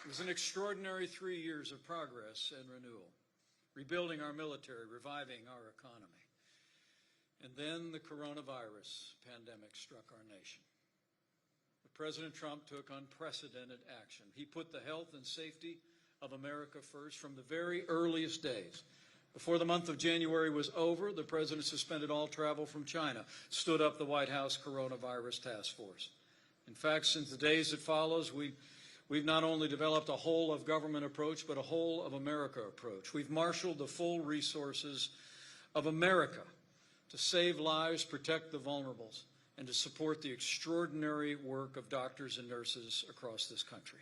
It was an extraordinary 3 years of progress and renewal, rebuilding our military, reviving our economy. And then the coronavirus pandemic struck our nation. But President Trump took unprecedented action. He put the health and safety of America first from the very earliest days. Before the month of January was over, the President suspended all travel from China, stood up the White House Coronavirus Task Force. In fact, since the days that follows, we've not only developed a whole-of-government approach, but a whole-of-America approach. We've marshaled the full resources of America to save lives, protect the vulnerables, and to support the extraordinary work of doctors and nurses across this country.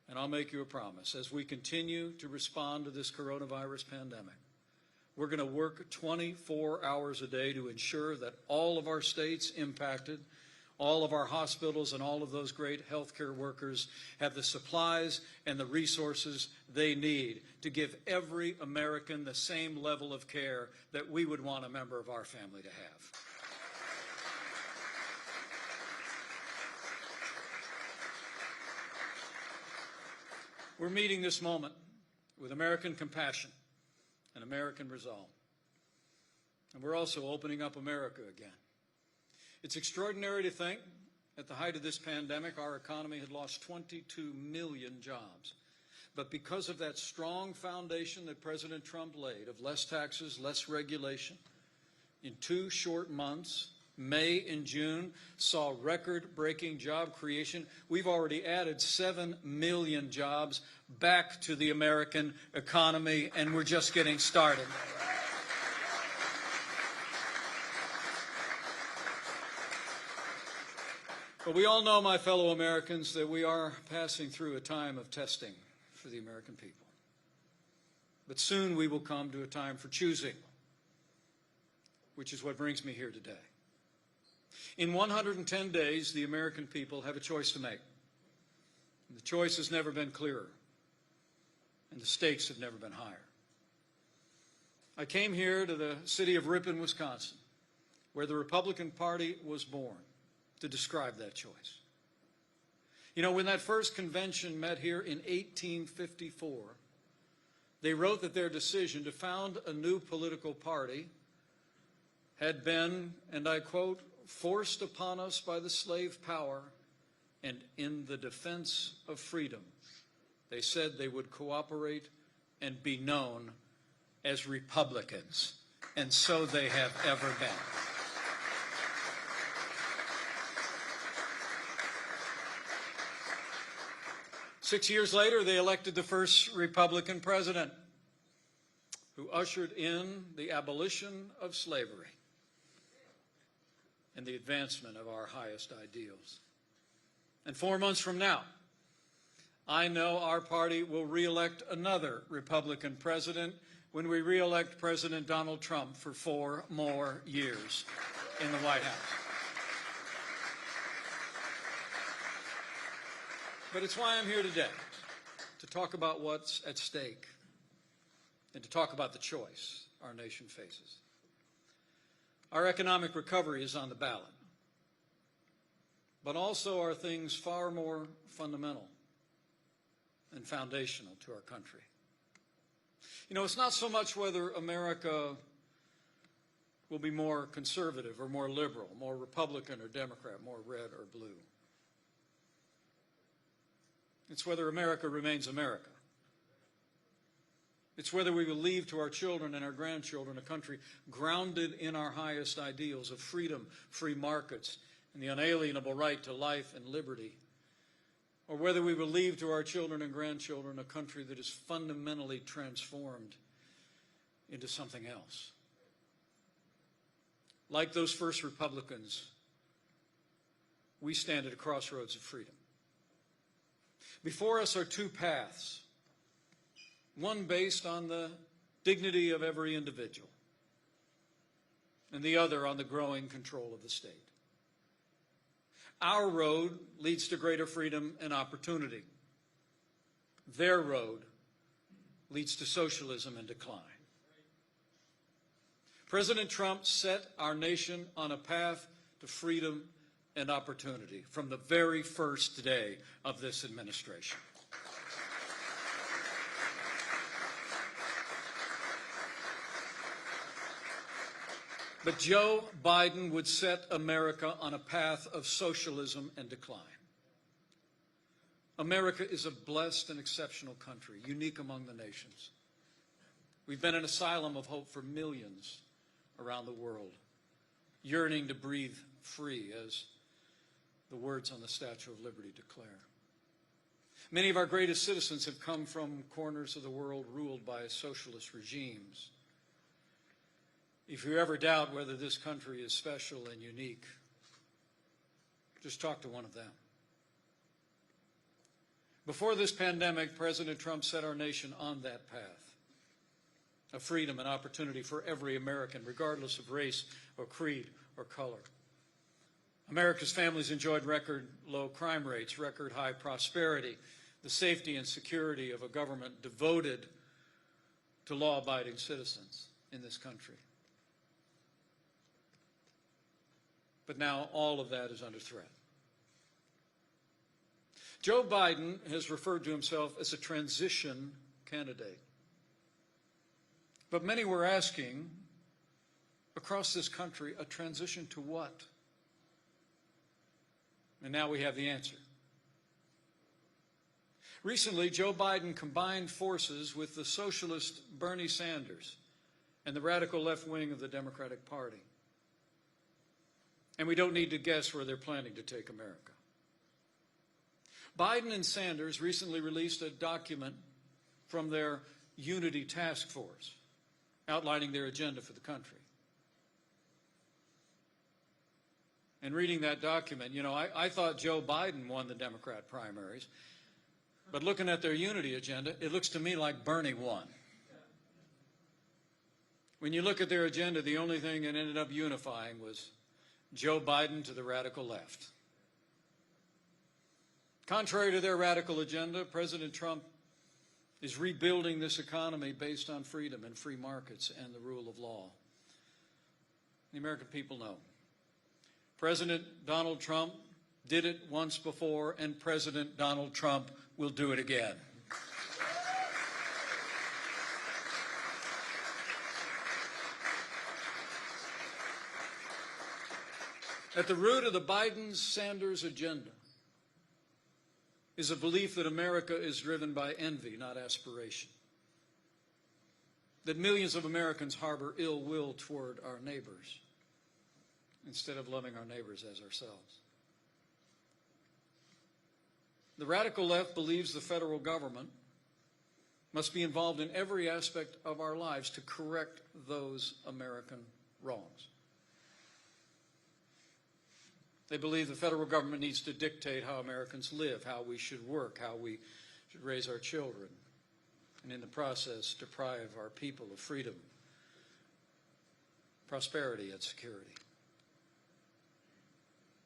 And I'll make you a promise. As we continue to respond to this coronavirus pandemic, we're going to work 24 hours a day to ensure that all of our states impacted, all of our hospitals and all of those great healthcare workers have the supplies and the resources they need to give every American the same level of care that we would want a member of our family to have. We're meeting this moment with American compassion and American resolve. And we're also opening up America again. It's extraordinary to think, at the height of this pandemic, our economy had lost 22 million jobs. But because of that strong foundation that President Trump laid of less taxes, less regulation, in 2 short months, May and June, saw record-breaking job creation. We've already added 7 million jobs back to the American economy, and we're just getting started. But we all know, my fellow Americans, that we are passing through a time of testing for the American people. But soon we will come to a time for choosing, which is what brings me here today. In 110 days, the American people have a choice to make. And the choice has never been clearer, and the stakes have never been higher. I came here to the city of Ripon, Wisconsin, where the Republican Party was born, to describe that choice. You know, when that first convention met here in 1854, they wrote that their decision to found a new political party had been, and I quote, "forced upon us by the slave power, and in the defense of freedom, they said they would cooperate and be known as Republicans." And so they have ever been. Six years later, they elected the first Republican president, who ushered in the abolition of slavery and the advancement of our highest ideals. And 4 months from now, I know our party will re-elect another Republican president when we re-elect President Donald Trump for 4 more years in the White House. But it's why I'm here today, to talk about what's at stake and to talk about the choice our nation faces. Our economic recovery is on the ballot, but also are things far more fundamental and foundational to our country. You know, it's not so much whether America will be more conservative or more liberal, more Republican or Democrat, more red or blue. It's whether America remains America. It's whether we will leave to our children and our grandchildren a country grounded in our highest ideals of freedom, free markets, and the unalienable right to life and liberty, or whether we will leave to our children and grandchildren a country that is fundamentally transformed into something else. Like those first Republicans, we stand at a crossroads of freedom. Before us are 2 paths, one based on the dignity of every individual, and the other on the growing control of the state. Our road leads to greater freedom and opportunity. Their road leads to socialism and decline. President Trump set our nation on a path to freedom and opportunity from the very first day of this administration. But Joe Biden would set America on a path of socialism and decline. America is a blessed and exceptional country, unique among the nations. We've been an asylum of hope for millions around the world, yearning to breathe free, as the words on the Statue of Liberty declare. Many of our greatest citizens have come from corners of the world ruled by socialist regimes. If you ever doubt whether this country is special and unique, just talk to one of them. Before this pandemic, President Trump set our nation on that path of freedom and opportunity for every American, regardless of race or creed or color. America's families enjoyed record low crime rates, record high prosperity, the safety and security of a government devoted to law-abiding citizens in this country. But now all of that is under threat. Joe Biden has referred to himself as a transition candidate. But many were asking, across this country, a transition to what? And now we have the answer. Recently, Joe Biden combined forces with the socialist Bernie Sanders and the radical left wing of the Democratic Party. And we don't need to guess where they're planning to take America. Biden and Sanders recently released a document from their Unity Task Force outlining their agenda for the country. And reading that document, I thought Joe Biden won the Democrat primaries, but looking at their unity agenda, it looks to me like Bernie won. When you look at their agenda, the only thing that ended up unifying was Joe Biden to the radical left. Contrary to their radical agenda, President Trump is rebuilding this economy based on freedom and free markets and the rule of law. The American people know. President Donald Trump did it once before, and President Donald Trump will do it again. At the root of the Biden-Sanders agenda is a belief that America is driven by envy, not aspiration. That millions of Americans harbor ill will toward our neighbors instead of loving our neighbors as ourselves. The radical left believes the federal government must be involved in every aspect of our lives to correct those American wrongs. They believe the federal government needs to dictate how Americans live, how we should work, how we should raise our children, and in the process deprive our people of freedom, prosperity, and security.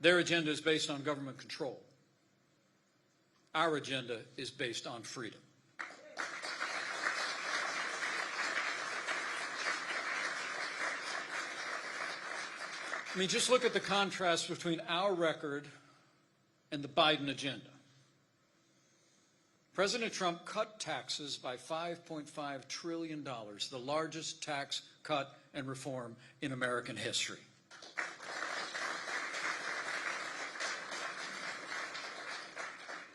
Their agenda is based on government control. Our agenda is based on freedom. I mean, just look at the contrast between our record and the Biden agenda. President Trump cut taxes by $5.5 trillion, the largest tax cut and reform in American history.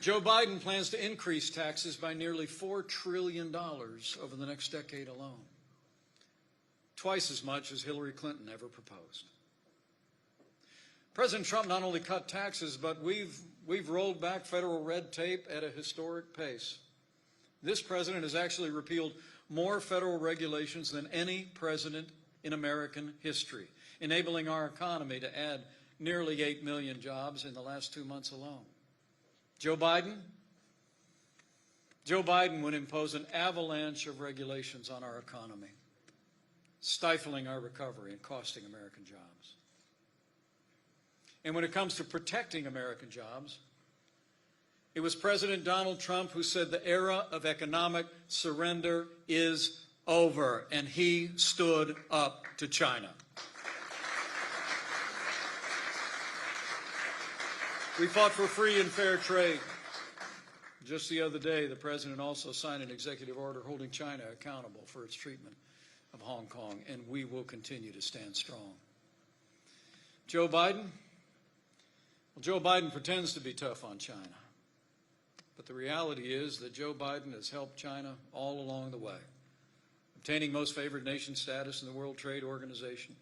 Joe Biden plans to increase taxes by nearly $4 trillion over the next decade alone, twice as much as Hillary Clinton ever proposed. President Trump not only cut taxes, but we've rolled back federal red tape at a historic pace. This president has actually repealed more federal regulations than any president in American history, enabling our economy to add nearly 8 million jobs in the last 2 months alone. Joe Biden would impose an avalanche of regulations on our economy, stifling our recovery and costing American jobs. And when it comes to protecting American jobs, it was President Donald Trump who said the era of economic surrender is over, and he stood up to China. We fought for free and fair trade. Just the other day, the president also signed an executive order holding China accountable for its treatment of Hong Kong, and we will continue to stand strong. Joe Biden? Well, Joe Biden pretends to be tough on China. But the reality is that Joe Biden has helped China all along the way, obtaining most favored nation status in the World Trade Organization.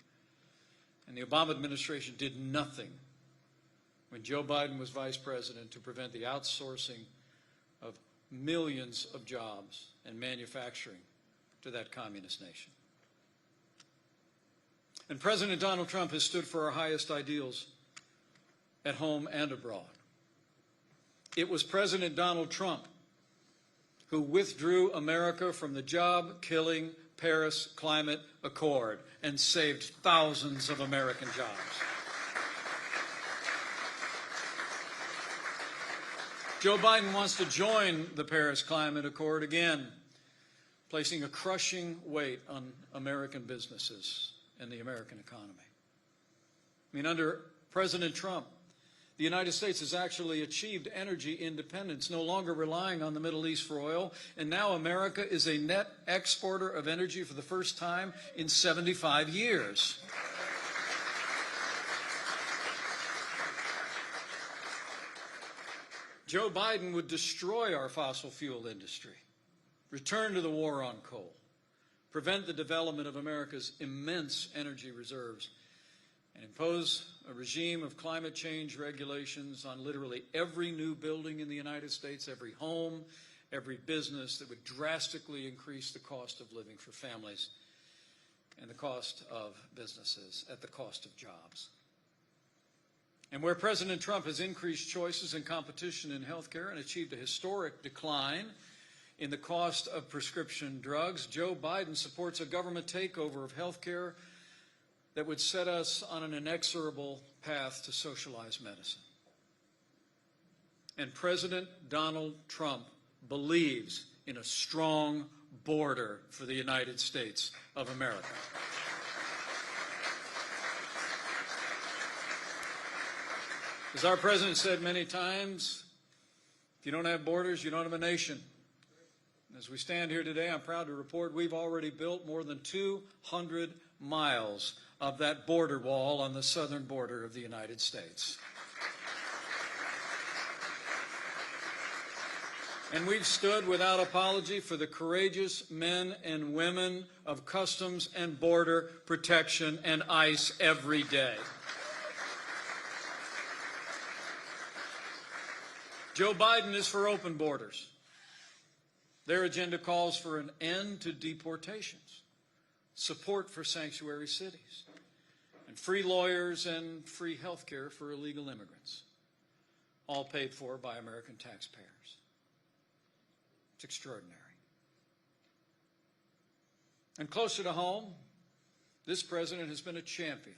And the Obama administration did nothing when Joe Biden was vice president to prevent the outsourcing of millions of jobs and manufacturing to that communist nation. And President Donald Trump has stood for our highest ideals at home and abroad. It was President Donald Trump who withdrew America from the job-killing Paris Climate Accord and saved thousands of American jobs. Joe Biden wants to join the Paris Climate Accord again, placing a crushing weight on American businesses and the American economy. I mean, under President Trump, the United States has actually achieved energy independence, no longer relying on the Middle East for oil, and now America is a net exporter of energy for the first time in 75 years. Joe Biden would destroy our fossil fuel industry, return to the war on coal, prevent the development of America's immense energy reserves, and impose a regime of climate change regulations on literally every new building in the United States, every home, every business, that would drastically increase the cost of living for families and the cost of businesses at the cost of jobs. And where President Trump has increased choices and competition in health care and achieved a historic decline in the cost of prescription drugs, Joe Biden supports a government takeover of health care that would set us on an inexorable path to socialized medicine. And President Donald Trump believes in a strong border for the United States of America. As our president said many times, if you don't have borders, you don't have a nation. As we stand here today, I'm proud to report we've already built more than 200 miles of that border wall on the southern border of the United States. And we've stood without apology for the courageous men and women of Customs and Border Protection and ICE every day. Joe Biden is for open borders. Their agenda calls for an end to deportations, support for sanctuary cities, and free lawyers and free health care for illegal immigrants, all paid for by American taxpayers. It's extraordinary. And closer to home, this president has been a champion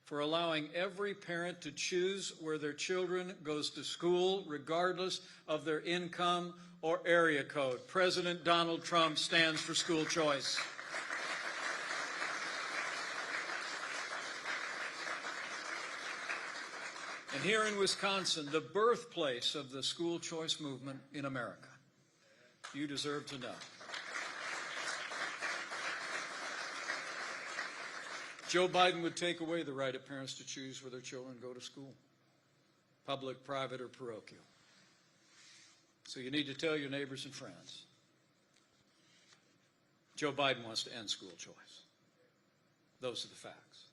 for allowing every parent to choose where their children goes to school, regardless of their income or area code. President Donald Trump stands for school choice. And here in Wisconsin, the birthplace of the school choice movement in America, you deserve to know. Joe Biden would take away the right of parents to choose where their children go to school, public, private, or parochial. So you need to tell your neighbors and friends, Joe Biden wants to end school choice. Those are the facts.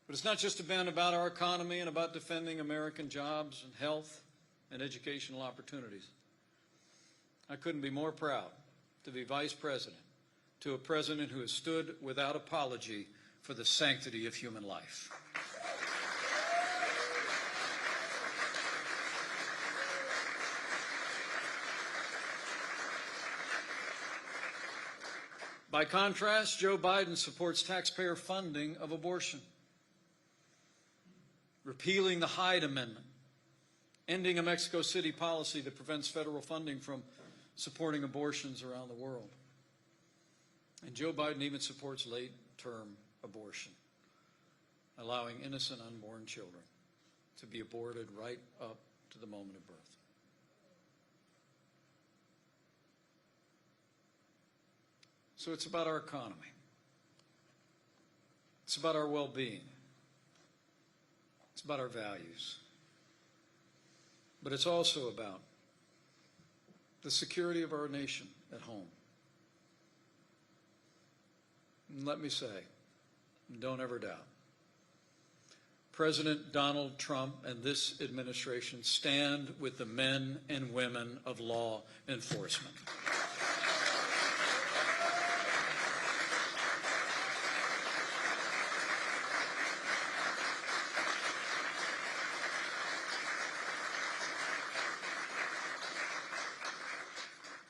But it's not just been about our economy and about defending American jobs and health and educational opportunities. I couldn't be more proud to be vice president to a president who has stood without apology for the sanctity of human life. By contrast, Joe Biden supports taxpayer funding of abortion, repealing the Hyde Amendment, ending a Mexico City policy that prevents federal funding from supporting abortions around the world. And Joe Biden even supports late-term abortion, allowing innocent unborn children to be aborted right up to the moment of birth. So it's about our economy. It's about our well-being. It's about our values. But it's also about the security of our nation at home. And let me say, don't ever doubt, President Donald Trump and this administration stand with the men and women of law enforcement.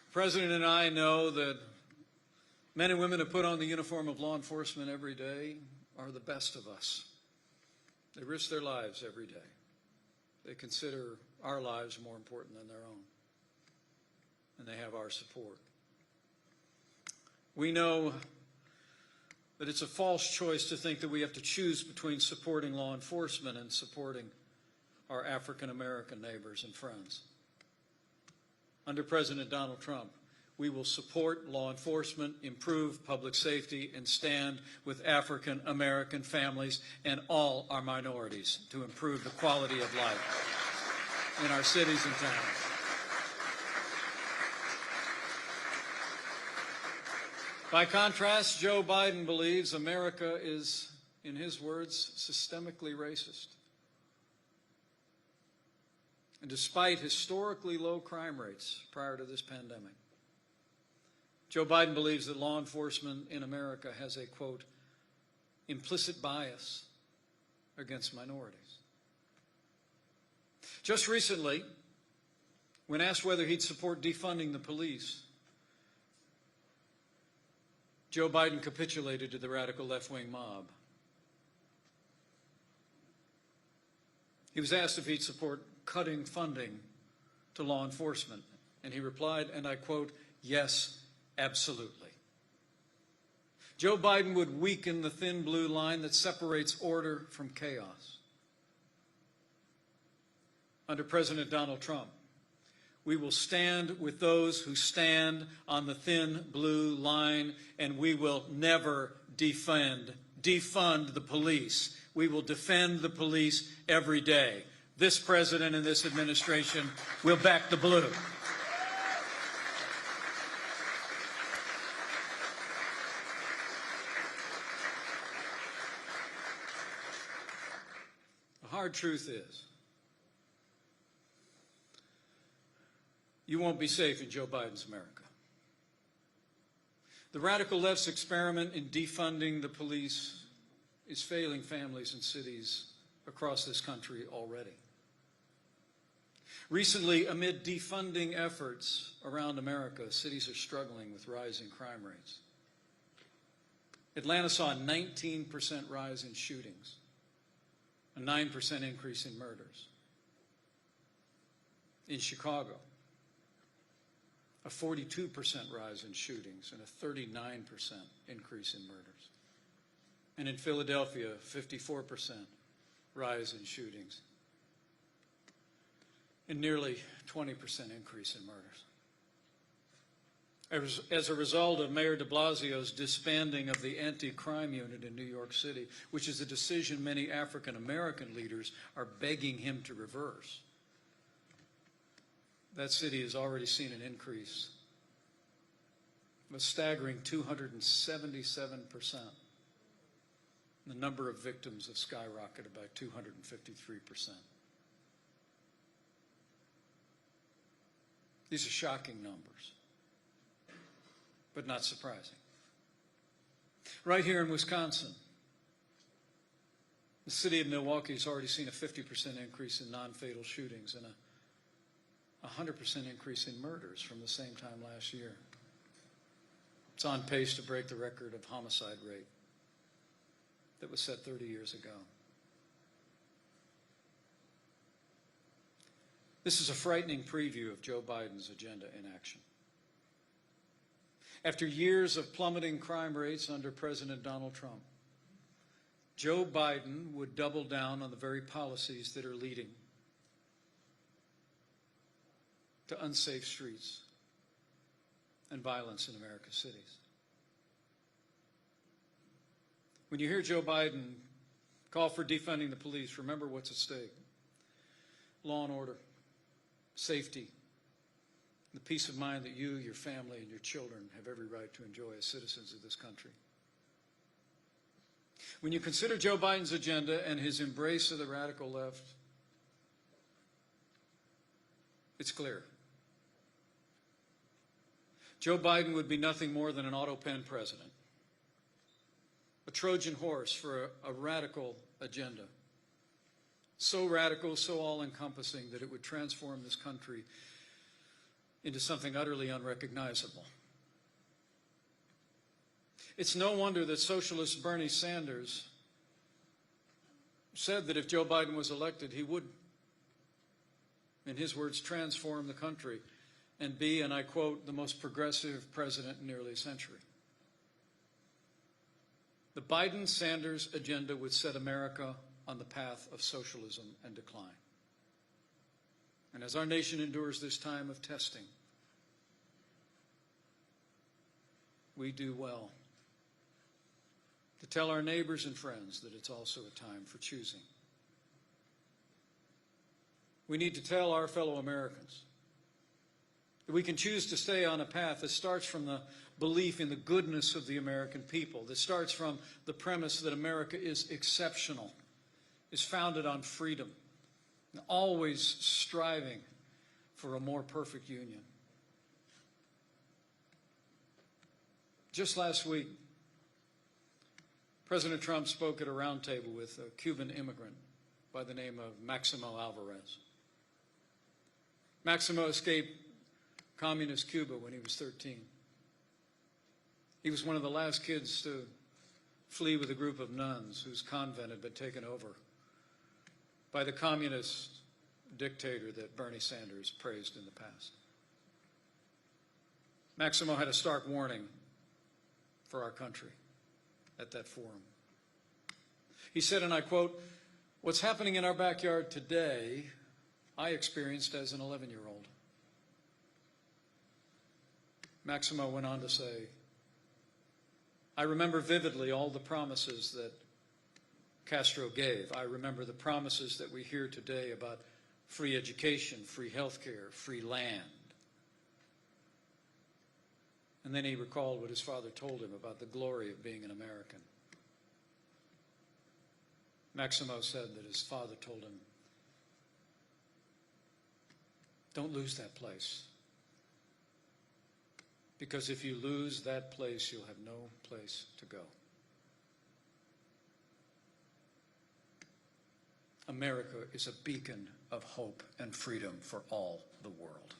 The President and I know that men and women who put on the uniform of law enforcement every day are the best of us. They risk their lives every day. They consider our lives more important than their own. And they have our support. We know that it's a false choice to think that we have to choose between supporting law enforcement and supporting our African American neighbors and friends. Under President Donald Trump, we will support law enforcement, improve public safety, and stand with African American families and all our minorities to improve the quality of life in our cities and towns. By contrast, Joe Biden believes America is, in his words, systemically racist. And despite historically low crime rates prior to this pandemic, Joe Biden believes that law enforcement in America has a, quote, implicit bias against minorities. Just recently, when asked whether he'd support defunding the police, Joe Biden capitulated to the radical left-wing mob. He was asked if he'd support cutting funding to law enforcement, and he replied, and I quote, yes, absolutely. Joe Biden would weaken the thin blue line that separates order from chaos. Under President Donald Trump, we will stand with those who stand on the thin blue line, and we will never defund the police. We will defend the police every day. This president and this administration will back the blue. The hard truth is, you won't be safe in Joe Biden's America. The radical left's experiment in defunding the police is failing families and cities across this country already. Recently, amid defunding efforts around America, cities are struggling with rising crime rates. Atlanta saw a 19% rise in shootings, a 9% increase in murders. In Chicago, a 42% rise in shootings and a 39% increase in murders. And in Philadelphia, 54% rise in shootings and nearly 20% increase in murders. As a result of Mayor de Blasio's disbanding of the anti-crime unit in New York City, which is a decision many African American leaders are begging him to reverse, that city has already seen an increase of a staggering 277%. The number of victims have skyrocketed by 253%. These are shocking numbers, but not surprising. Right here in Wisconsin, the city of Milwaukee has already seen a 50% increase in non-fatal shootings and a 100% increase in murders from the same time last year. It's on pace to break the record of homicide rate that was set 30 years ago. This is a frightening preview of Joe Biden's agenda in action. After years of plummeting crime rates under President Donald Trump, Joe Biden would double down on the very policies that are leading to unsafe streets and violence in America's cities. When you hear Joe Biden call for defunding the police, remember what's at stake. Law and order, safety, the peace of mind that you, your family, and your children have every right to enjoy as citizens of this country. When you consider Joe Biden's agenda and his embrace of the radical left, it's clear. Joe Biden would be nothing more than an auto-pen president, a Trojan horse for a radical agenda, so radical, so all-encompassing that it would transform this country into something utterly unrecognizable. It's no wonder that socialist Bernie Sanders said that if Joe Biden was elected, he would, in his words, transform the country and be, and I quote, the most progressive president in nearly a century. The Biden-Sanders agenda would set America on the path of socialism and decline. And as our nation endures this time of testing, we do well to tell our neighbors and friends that it's also a time for choosing. We need to tell our fellow Americans that we can choose to stay on a path that starts from the belief in the goodness of the American people, that starts from the premise that America is exceptional, is founded on freedom, and always striving for a more perfect union. Just last week, President Trump spoke at a roundtable with a Cuban immigrant by the name of Maximo Alvarez. Maximo escaped communist Cuba when he was 13. He was one of the last kids to flee with a group of nuns whose convent had been taken over by the communist dictator that Bernie Sanders praised in the past. Maximo had a stark warning for our country at that forum. He said, and I quote, "What's happening in our backyard today, I experienced as an 11-year-old. Maximo went on to say, I remember vividly all the promises that Castro gave. I remember the promises that we hear today about free education, free health care, free land. And then he recalled what his father told him about the glory of being an American. Maximo said that his father told him, don't lose that place. Because if you lose that place, you'll have no place to go. America is a beacon of hope and freedom for all the world.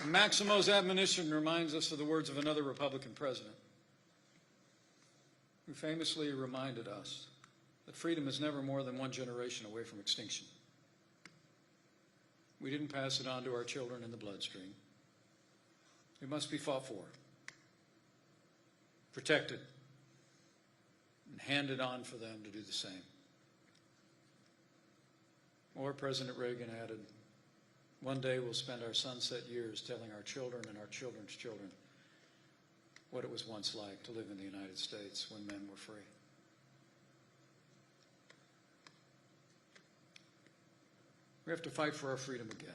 Maximo's admonition reminds us of the words of another Republican president who famously reminded us that freedom is never more than one generation away from extinction. We didn't pass it on to our children in the bloodstream. It must be fought for, protected, and handed on for them to do the same. Or President Reagan added, one day we'll spend our sunset years telling our children and our children's children what it was once like to live in the United States when men were free. We have to fight for our freedom again.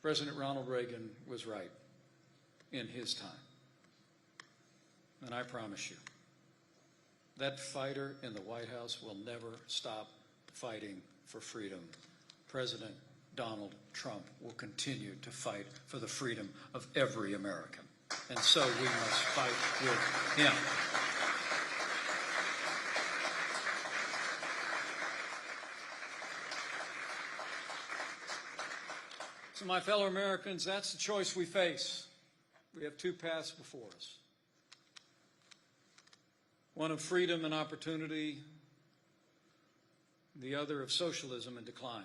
President Ronald Reagan was right in his time. And I promise you, that fighter in the White House will never stop fighting for freedom. President Donald Trump will continue to fight for the freedom of every American. And so we must fight with him. So my fellow Americans, that's the choice we face. We have two paths before us. One of freedom and opportunity, the other of socialism and decline.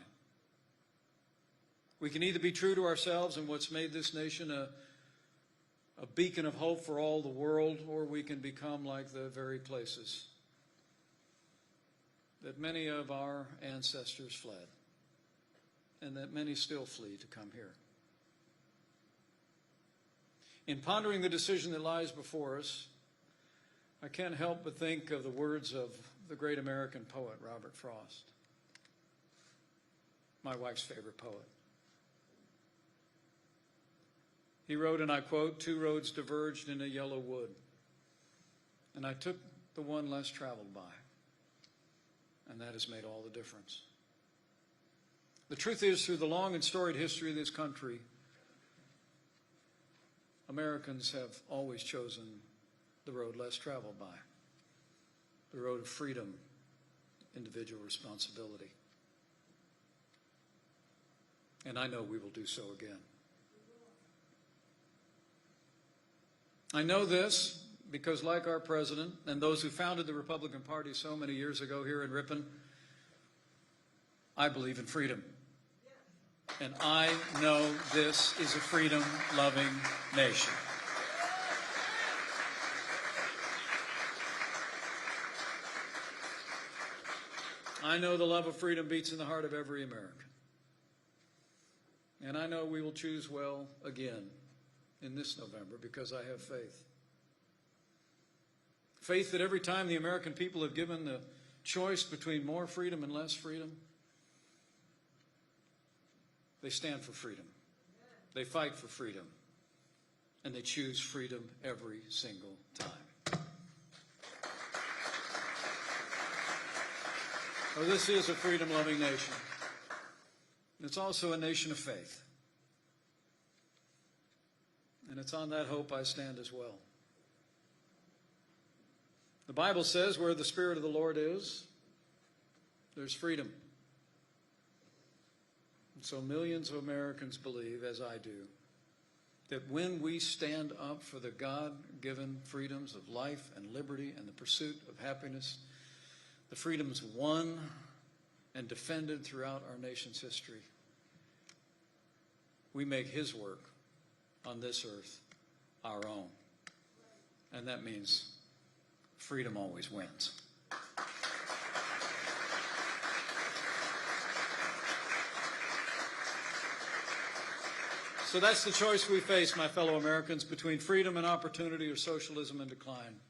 We can either be true to ourselves and what's made this nation a beacon of hope for all the world, or we can become like the very places that many of our ancestors fled, and that many still flee to come here. In pondering the decision that lies before us, I can't help but think of the words of the great American poet, Robert Frost, my wife's favorite poet. He wrote, and I quote, "Two roads diverged in a yellow wood, and I took the one less traveled by, and that has made all the difference." The truth is, through the long and storied history of this country, Americans have always chosen the road less traveled by, the road of freedom, individual responsibility. And I know we will do so again. I know this because, like our president and those who founded the Republican Party so many years ago here in Ripon, I believe in freedom. And I know this is a freedom-loving nation. I know the love of freedom beats in the heart of every American. And I know we will choose well again in this November because I have faith. Faith that every time the American people have given the choice between more freedom and less freedom, they stand for freedom. They fight for freedom. And they choose freedom every single time. Oh, this is a freedom-loving nation. It's also a nation of faith. And it's on that hope I stand as well. The Bible says where the Spirit of the Lord is, there's freedom. And so millions of Americans believe, as I do, that when we stand up for the God-given freedoms of life and liberty and the pursuit of happiness, the freedoms won and defended throughout our nation's history, we make His work on this earth our own. And that means freedom always wins. So that's the choice we face, my fellow Americans, between freedom and opportunity or socialism and decline.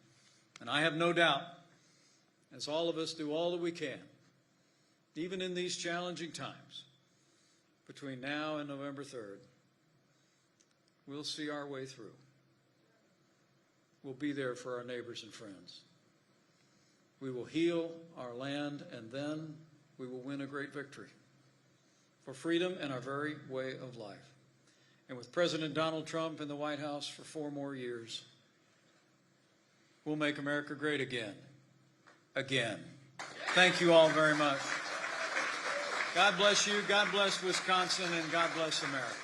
And I have no doubt, as all of us do all that we can, even in these challenging times, between now and November 3rd, we'll see our way through. We'll be there for our neighbors and friends. We will heal our land, and then we will win a great victory for freedom and our very way of life. And with President Donald Trump in the White House for 4 more years, we'll make America great again. Again. Thank you all very much. God bless you, God bless Wisconsin, and God bless America.